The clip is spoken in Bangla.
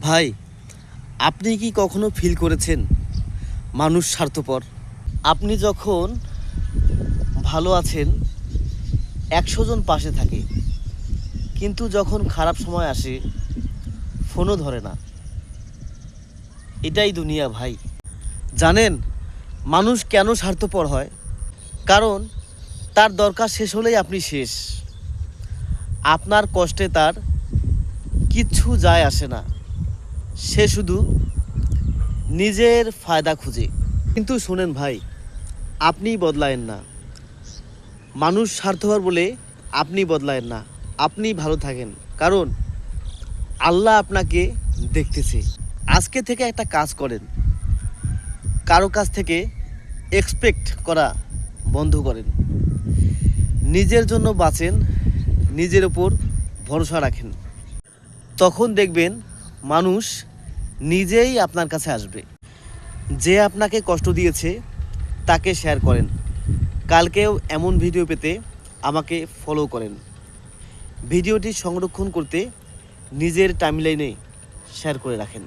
ভাই, আপনি কি কখনো ফিল করেছেন মানুষ স্বার্থপর? আপনি যখন ভালো আছেন ১০০ জন পাশে থাকে, কিন্তু যখন খারাপ সময় আসে ফোনও ধরে না। এটাই দুনিয়া ভাই। জানেন মানুষ কেন স্বার্থপর হয়? কারণ তার দরকার শেষ হলেই আপনি শেষ। আপনার কষ্টে তার কিচ্ছু যায় আসে না। সে শুধু নিজের ফায়দা খুঁজে। কিন্তু শোনেন ভাই, আপনি বদলায়েন না। মানুষ স্বার্থপর বলে আপনি বদলায়েন না। আপনি ভালো থাকেন, কারণ আল্লাহ আপনাকে দেখতেছে। আজকে থেকে একটা কাজ করেন, কারো কাছ থেকে এক্সপেক্ট করা বন্ধ করেন। নিজের জন্য বাঁচেন, নিজের ওপর ভরসা রাখেন। তখন দেখবেন মানুষ নিজেই আপনার কাছে আসবে। যে আপনাকে কষ্ট দিয়েছে তাকে শেয়ার করেন। কালকেও এমন ভিডিও পেতে আমাকে ফলো করেন। ভিডিওটি সংরক্ষণ করতে নিজের টাইমলাইনে শেয়ার করে রাখেন।